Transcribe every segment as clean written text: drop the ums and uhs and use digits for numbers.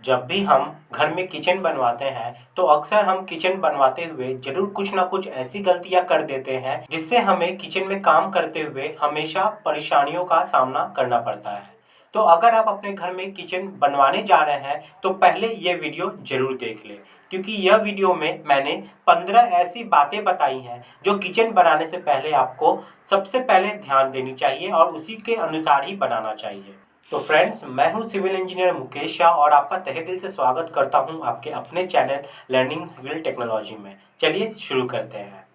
जब भी हम घर में किचन बनवाते हैं तो अक्सर हम किचन बनवाते हुए जरूर कुछ ना कुछ ऐसी गलतियां कर देते हैं जिससे हमें किचन में काम करते हुए हमेशा परेशानियों का सामना करना पड़ता है। तो अगर आप अपने घर में किचन बनवाने जा रहे हैं तो पहले ये वीडियो जरूर देख लें, क्योंकि यह वीडियो में मैंने 15 ऐसी बातें बताई हैं जो किचन बनाने से पहले आपको सबसे पहले ध्यान देनी चाहिए और उसी के अनुसार ही बनाना चाहिए। तो फ्रेंड्स, मैं हूं सिविल इंजीनियर मुकेश शाह और आपका तहे दिल से स्वागत करता हूं आपके अपने चैनल लर्निंग सिविल टेक्नोलॉजी में। चलिए शुरू करते हैं।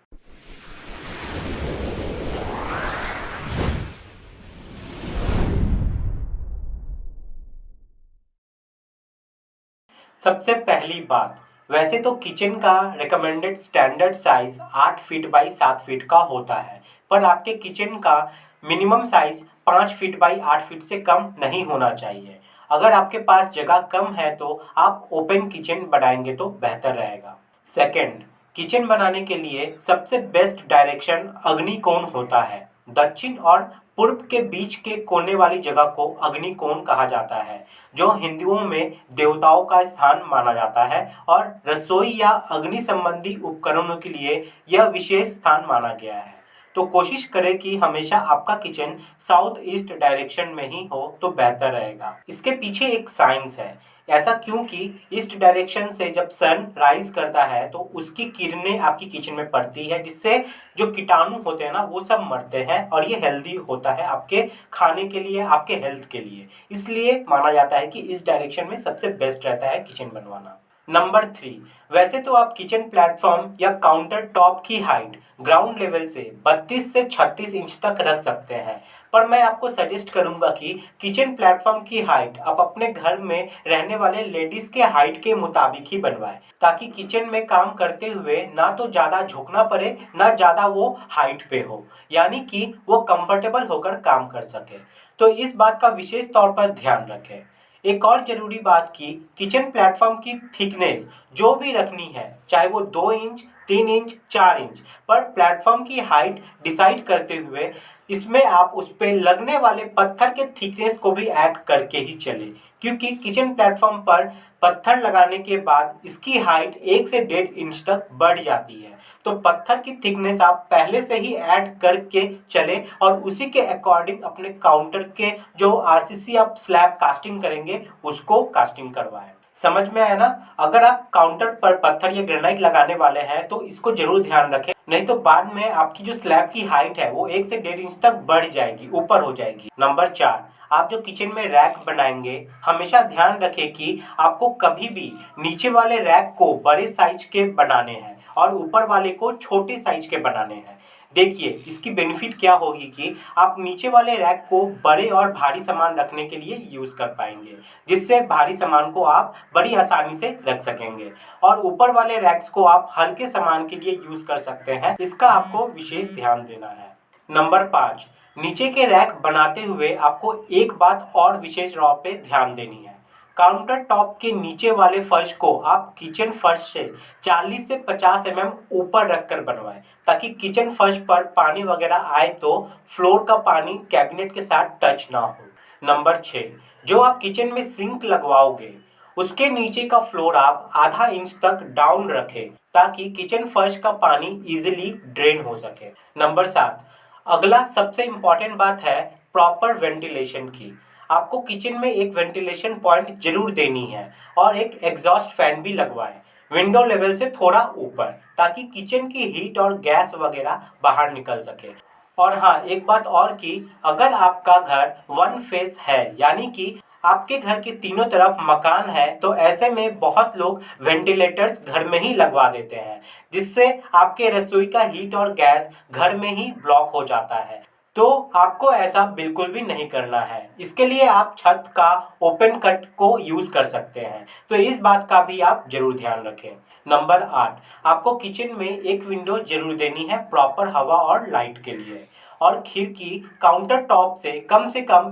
सबसे पहली बात, वैसे तो किचन का recommended standard size 8 feet by 7 feet का होता है, पर आपके किचन का minimum size 5 feet by 8 feet से कम नहीं होना चाहिए। अगर आपके पास जगह कम है तो आप ओपन किचन बनाएंगे तो बेहतर रहेगा। सेकंड, किचन बनाने के लिए सबसे बेस्ट डायरेक्शन अग्निकोण होता है। दक्षिण और पूर्व के बीच के कोने वाली जगह को अग्निकोण कहा जाता है, जो हिंदुओं में देवताओं का स्थान माना जाता है और रसोई या अग्नि संबंधी उपकरणों के लिए यह विशेष स्थान माना गया है। तो कोशिश करें कि हमेशा आपका किचन साउथ ईस्ट डायरेक्शन में ही हो तो बेहतर रहेगा। इसके पीछे एक साइंस है। ऐसा क्योंकि ईस्ट डायरेक्शन से जब सन राइज करता है तो उसकी किरणें आपकी किचन में पड़ती है, जिससे जो कीटाणु होते हैं ना वो सब मरते हैं और ये हेल्दी होता है आपके खाने के लिए, आपके हेल्थ के लिए। इसलिए माना जाता है कि इस डायरेक्शन में सबसे बेस्ट रहता है किचन बनवाना। नंबर 3, वैसे तो आप किचन प्लेटफॉर्म या काउंटर टॉप की हाइट ग्राउंड लेवल से 32 से 36 इंच तक रख सकते हैं, पर मैं आपको सजेस्ट करूंगा कि किचन प्लेटफॉर्म की हाइट आप अपने घर में रहने वाले लेडीज के हाइट के मुताबिक ही बनवाएं, ताकि किचन में काम करते हुए ना तो ज़्यादा झुकना पड़े ना ज़्यादा वो हाइट पे हो, यानी कि वो कंफर्टेबल होकर काम कर सके। तो इस बात का विशेष तौर पर ध्यान रखें। एक और जरूरी बात कि किचन प्लेटफॉर्म की थिकनेस जो भी रखनी है, चाहे वो 2 इंच 3 इंच 4 इंच, पर प्लेटफॉर्म की हाइट डिसाइड करते हुए इसमें आप उस पर लगने वाले पत्थर के थिकनेस को भी ऐड करके ही चले, क्योंकि किचन प्लेटफॉर्म पर पत्थर लगाने के बाद इसकी हाइट 1 से 1.5 इंच तक बढ़ जाती है। तो पत्थर की थिकनेस आप पहले से ही ऐड करके चले और उसी के अकॉर्डिंग अपने काउंटर के जो आरसीसी आप स्लैब कास्टिंग करेंगे उसको कास्टिंग करवाएं। समझ में आया ना? अगर आप काउंटर पर पत्थर या ग्रेनाइट लगाने वाले हैं तो इसको जरूर ध्यान रखें, नहीं तो बाद में आपकी जो स्लैब की हाइट है वो 1 से 1.5 इंच तक बढ़ जाएगी, ऊपर हो जाएगी। नंबर 4, आप जो किचन में रैक बनाएंगे हमेशा ध्यान रखें कि आपको कभी भी नीचे वाले रैक को बड़े साइज के बनाने हैं और ऊपर वाले को छोटे साइज के बनाने हैं। देखिए, इसकी बेनिफिट क्या होगी कि आप नीचे वाले रैक को बड़े और भारी सामान रखने के लिए यूज़ कर पाएंगे, जिससे भारी सामान को आप बड़ी आसानी से रख सकेंगे, और ऊपर वाले रैक्स को आप हल्के सामान के लिए यूज़ कर सकते हैं। इसका आपको विशेष ध्यान देना है। नंबर 5, नीचे के रैक बनाते हुए आपको एक बात और विशेष तौर पे ध्यान देनी है। काउंटर टॉप के नीचे वाले फर्श को आप किचन फर्श से 40 से 50 ऊपर रखकर बनवाएं, ताकि किचन फर्श पर पानी वगैरह आए तो फ्लोर का पानी कैबिनेट के साथ टच ना हो। नंबर 6, जो आप किचन में सिंक लगवाओगे उसके नीचे का फ्लोर आप आधा इंच तक डाउन रखें, ताकि किचन फर्श का पानी इजीली ड्रेन हो सके। नंबर 7, अगला सबसे इम्पॉर्टेंट बात है प्रॉपर वेंटिलेशन की। आपको किचन में एक वेंटिलेशन पॉइंट जरूर देनी है और एक एग्जॉस्ट फैन भी लगवाएं, विंडो लेवल से थोड़ा ऊपर, ताकि किचन की हीट और गैस वगैरह बाहर निकल सके। और हाँ, एक बात और कि अगर आपका घर वन फेस है, यानी कि आपके घर के तीनों तरफ मकान है, तो ऐसे में बहुत लोग वेंटिलेटर्स घर में ही लगवा देते हैं, जिससे आपके रसोई का हीट और गैस घर में ही ब्लॉक हो जाता है। तो आपको ऐसा बिल्कुल भी नहीं करना है। इसके लिए आप छत का ओपन कट को यूज़ कर सकते हैं, तो इस बात का भी आप जरूर ध्यान रखें। नंबर 8, आपको किचन में एक विंडो जरूर देनी है प्रॉपर हवा और लाइट के लिए, और खिड़की काउंटर टॉप से कम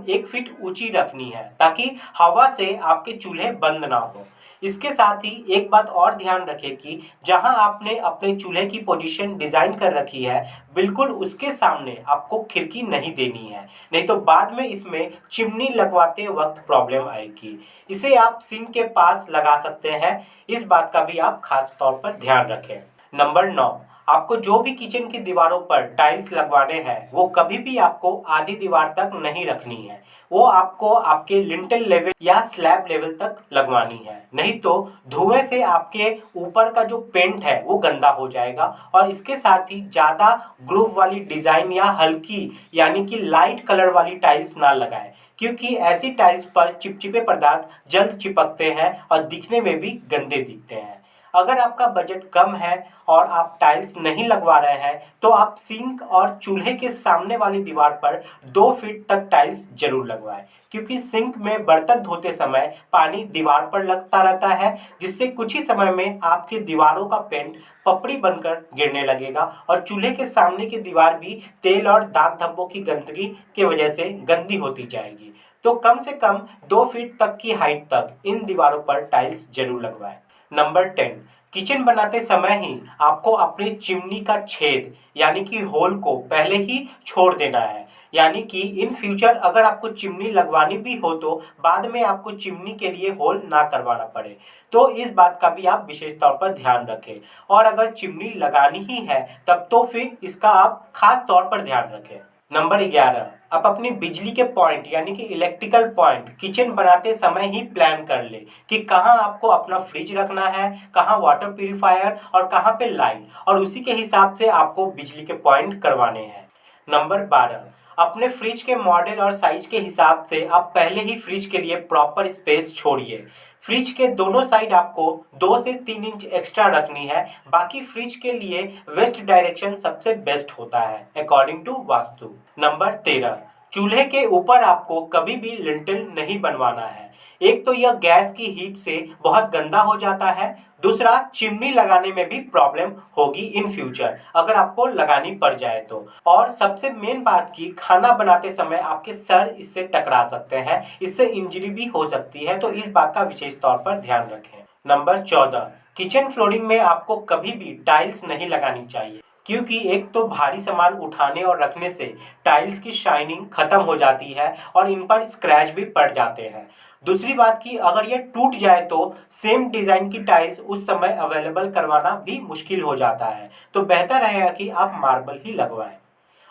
1 फीट ऊंची रखनी है, ताकि हवा से आपके चूल्हे बंद ना हो। इसके साथ ही एक बात और ध्यान रखें कि जहां आपने अपने चूल्हे की पोजीशन डिज़ाइन कर रखी है, बिल्कुल उसके सामने आपको खिड़की नहीं देनी है, नहीं तो बाद में इसमें चिमनी लगवाते वक्त प्रॉब्लम आएगी। इसे आप सिंक के पास लगा सकते हैं, इस बात का भी आप खास तौर पर ध्यान रखें। नंबर 9, आपको जो भी किचन की दीवारों पर टाइल्स लगवाने हैं वो कभी भी आपको आधी दीवार तक नहीं रखनी है, वो आपको आपके लिंटल लेवल या स्लैब लेवल तक लगवानी है, नहीं तो धुएं से आपके ऊपर का जो पेंट है वो गंदा हो जाएगा। और इसके साथ ही ज़्यादा ग्रूव वाली डिज़ाइन या हल्की यानी कि लाइट कलर वाली टाइल्स ना लगाएं, क्योंकि ऐसी टाइल्स पर चिपचिपे पदार्थ जल्द चिपकते हैं और दिखने में भी गंदे दिखते हैं। अगर आपका बजट कम है और आप टाइल्स नहीं लगवा रहे हैं तो आप सिंक और चूल्हे के सामने वाली दीवार पर 2 फीट तक टाइल्स जरूर लगवाएं, क्योंकि सिंक में बर्तन धोते समय पानी दीवार पर लगता रहता है, जिससे कुछ ही समय में आपकी दीवारों का पेंट पपड़ी बनकर गिरने लगेगा और चूल्हे के सामने की दीवार भी तेल और दाग धब्बों की गंदगी की वजह से गंदी होती जाएगी। तो कम से कम 2 फीट तक की हाइट तक इन दीवारों पर टाइल्स जरूर लगवाएं। नंबर 10, किचन बनाते समय ही आपको अपनी चिमनी का छेद यानी कि होल को पहले ही छोड़ देना है, यानी कि इन फ्यूचर अगर आपको चिमनी लगवानी भी हो तो बाद में आपको चिमनी के लिए होल ना करवाना पड़े। तो इस बात का भी आप विशेष तौर पर ध्यान रखें, और अगर चिमनी लगानी ही है तब तो फिर इसका आप खास तौर पर ध्यान रखें। नंबर 11, आप अपनी बिजली के पॉइंट यानी कि इलेक्ट्रिकल पॉइंट किचन बनाते समय ही प्लान कर ले कि कहाँ आपको अपना फ्रिज रखना है, कहाँ वाटर प्यूरिफायर और कहाँ पे लाइट, और उसी के हिसाब से आपको बिजली के पॉइंट करवाने हैं। नंबर 12, अपने फ्रिज के मॉडल और साइज के हिसाब से आप पहले ही फ्रिज के लिए प्रॉपर स्पेस छोड़िए। फ्रिज के दोनों साइड आपको 2 से 3 इंच एक्स्ट्रा रखनी है, बाकी फ्रिज के लिए वेस्ट डायरेक्शन सबसे बेस्ट होता है अकॉर्डिंग टू वास्तु। नंबर 13, चूल्हे के ऊपर आपको कभी भी लिंटल नहीं बनवाना है। एक तो यह गैस की हीट से बहुत गंदा हो जाता है, दूसरा चिमनी लगाने में भी प्रॉब्लम होगी इन फ्यूचर अगर आपको लगानी पड़ जाए तो, और सबसे मेन बात की खाना बनाते समय आपके सर इससे टकरा सकते हैं, इससे इंजरी भी हो सकती है, तो इस बात का विशेष तौर पर ध्यान रखें। नंबर 14, किचन फ्लोरिंग में आपको कभी भी टाइल्स नहीं लगानी चाहिए, क्योंकि एक तो भारी सामान उठाने और रखने से टाइल्स की शाइनिंग खत्म हो जाती है और इन पर स्क्रैच भी पड़ जाते हैं। दूसरी बात की अगर ये टूट जाए तो सेम डिज़ाइन की टाइल्स उस समय अवेलेबल करवाना भी मुश्किल हो जाता है, तो बेहतर रहेगा कि आप मार्बल ही लगवाएं।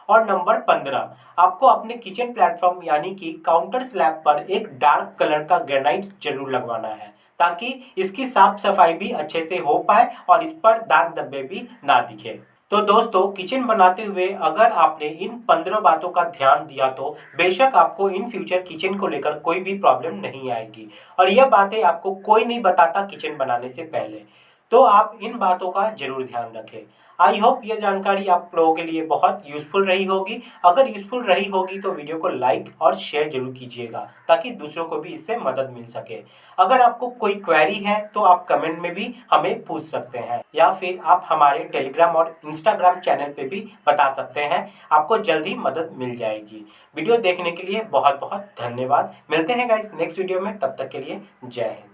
और नंबर 15, आपको अपने किचन प्लेटफॉर्म यानी कि काउंटर स्लैब पर एक डार्क कलर का ग्रेनाइट जरूर लगवाना है, ताकि इसकी साफ सफाई भी अच्छे से हो पाए और इस पर दाग धब्बे भी ना दिखे। तो दोस्तों, किचन बनाते हुए अगर आपने इन 15 बातों का ध्यान दिया तो बेशक आपको इन फ्यूचर किचन को लेकर कोई भी प्रॉब्लम नहीं आएगी, और यह बातें आपको कोई नहीं बताता किचन बनाने से पहले, तो आप इन बातों का जरूर ध्यान रखें। आई होप यह जानकारी आप लोगों के लिए बहुत यूज़फुल रही होगी। अगर यूज़फुल रही होगी तो वीडियो को लाइक और शेयर जरूर कीजिएगा, ताकि दूसरों को भी इससे मदद मिल सके। अगर आपको कोई क्वेरी है तो आप कमेंट में भी हमें पूछ सकते हैं, या फिर आप हमारे टेलीग्राम और इंस्टाग्राम चैनल पे भी बता सकते हैं, आपको जल्द ही मदद मिल जाएगी। वीडियो देखने के लिए बहुत बहुत धन्यवाद। मिलते हैं गाइस नेक्स्ट वीडियो में, तब तक के लिए जय हिंद।